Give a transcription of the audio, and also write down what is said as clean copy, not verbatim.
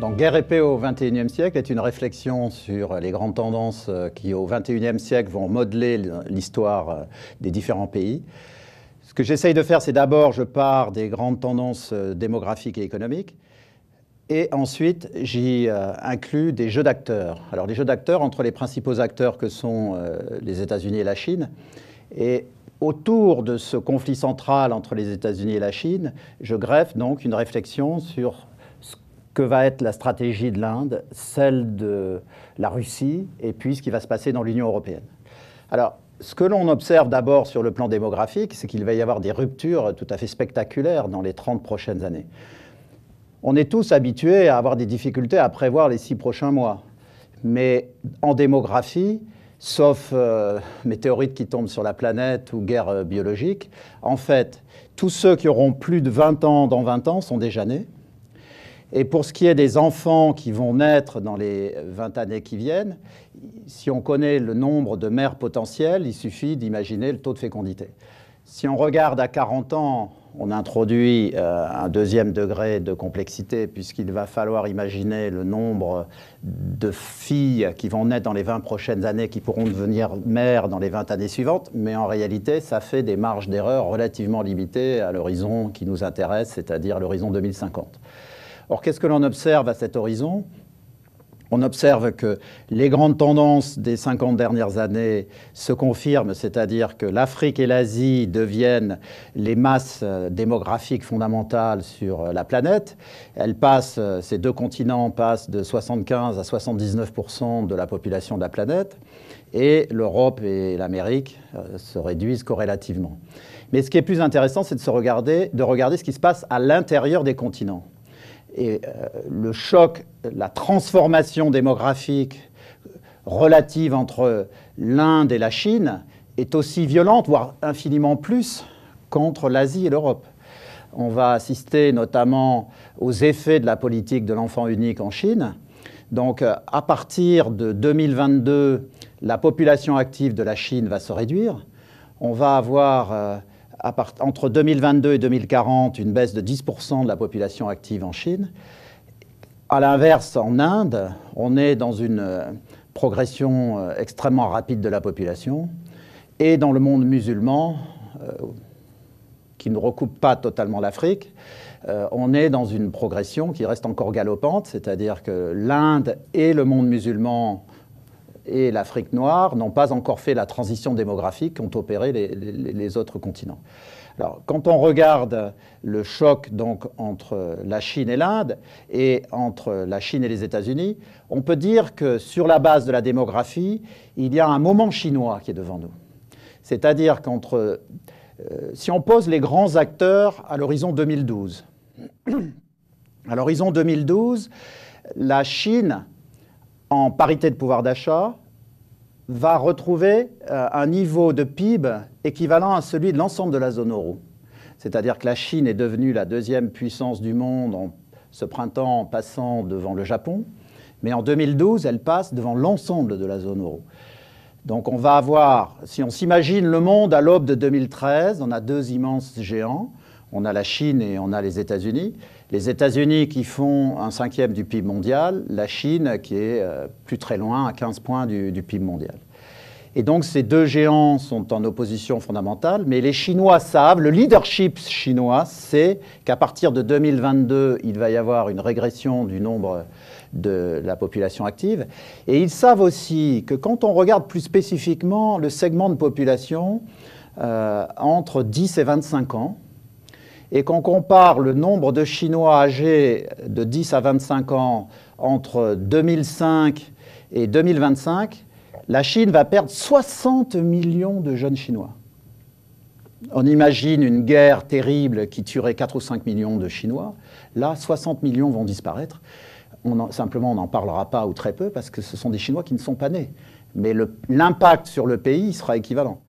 Donc, Guerre et paix au XXIe siècle est une réflexion sur les grandes tendances qui, au XXIe siècle, vont modeler l'histoire des différents pays. Ce que j'essaye de faire, c'est d'abord, je pars des grandes tendances démographiques et économiques, et ensuite, j'y inclus des jeux d'acteurs. Alors, des jeux d'acteurs entre les principaux acteurs que sont les États-Unis et la Chine. Et autour de ce conflit central entre les États-Unis et la Chine, je greffe donc une réflexion sur ce que va être la stratégie de l'Inde, celle de la Russie, et puis ce qui va se passer dans l'Union européenne. Alors, ce que l'on observe d'abord sur le plan démographique, c'est qu'il va y avoir des ruptures tout à fait spectaculaires dans les 30 prochaines années. On est tous habitués à avoir des difficultés à prévoir les 6 prochains mois. Mais en démographie, sauf météorites qui tombent sur la planète ou guerre biologique, en fait, tous ceux qui auront plus de 20 ans dans 20 ans sont déjà nés. Et pour ce qui est des enfants qui vont naître dans les 20 années qui viennent, si on connaît le nombre de mères potentielles, il suffit d'imaginer le taux de fécondité. Si on regarde à 40 ans, on introduit un deuxième degré de complexité puisqu'il va falloir imaginer le nombre de filles qui vont naître dans les 20 prochaines années qui pourront devenir mères dans les 20 années suivantes. Mais en réalité, ça fait des marges d'erreur relativement limitées à l'horizon qui nous intéresse, c'est-à-dire l'horizon 2050. Or, qu'est-ce que l'on observe à cet horizon ? On observe que les grandes tendances des 50 dernières années se confirment, c'est-à-dire que l'Afrique et l'Asie deviennent les masses démographiques fondamentales sur la planète. Ces deux continents passent de 75 à 79% de la population de la planète, et l'Europe et l'Amérique se réduisent corrélativement. Mais ce qui est plus intéressant, c'est de regarder ce qui se passe à l'intérieur des continents. Et le choc, la transformation démographique relative entre l'Inde et la Chine est aussi violente, voire infiniment plus, qu'entre l'Asie et l'Europe. On va assister notamment aux effets de la politique de l'enfant unique en Chine. Donc, à partir de 2022, la population active de la Chine va se réduire. On va avoir entre 2022 et 2040, une baisse de 10% de la population active en Chine. À l'inverse, en Inde, on est dans une progression extrêmement rapide de la population. Et dans le monde musulman, qui ne recoupe pas totalement l'Afrique, on est dans une progression qui reste encore galopante, c'est-à-dire que l'Inde et le monde musulman et l'Afrique noire n'ont pas encore fait la transition démographique qu'ont opéré les autres continents. Alors, quand on regarde le choc donc, entre la Chine et l'Inde et entre la Chine et les États-Unis, on peut dire que sur la base de la démographie, il y a un moment chinois qui est devant nous. C'est-à-dire si on pose les grands acteurs à l'horizon 2012, à l'horizon 2012, la Chine, en parité de pouvoir d'achat, va retrouver un niveau de PIB équivalent à celui de l'ensemble de la zone euro. C'est-à-dire que la Chine est devenue la deuxième puissance du monde ce printemps en passant devant le Japon, mais en 2012, elle passe devant l'ensemble de la zone euro. Donc on va avoir, si on s'imagine le monde à l'aube de 2013, on a deux immenses géants. On a la Chine et on a les États-Unis. Les États-Unis qui font 1/5 du PIB mondial, la Chine qui est plus très loin, à 15 points du PIB mondial. Et donc ces deux géants sont en opposition fondamentale, mais les Chinois savent, le leadership chinois sait qu'à partir de 2022, il va y avoir une régression du nombre de la population active. Et ils savent aussi que quand on regarde plus spécifiquement le segment de population entre 10 et 25 ans, et qu'on compare le nombre de Chinois âgés de 10 à 25 ans entre 2005 et 2025, la Chine va perdre 60 millions de jeunes Chinois. On imagine une guerre terrible qui tuerait 4 ou 5 millions de Chinois. Là, 60 millions vont disparaître. Simplement, on n'en parlera pas ou très peu parce que ce sont des Chinois qui ne sont pas nés. Mais l'impact sur le pays sera équivalent.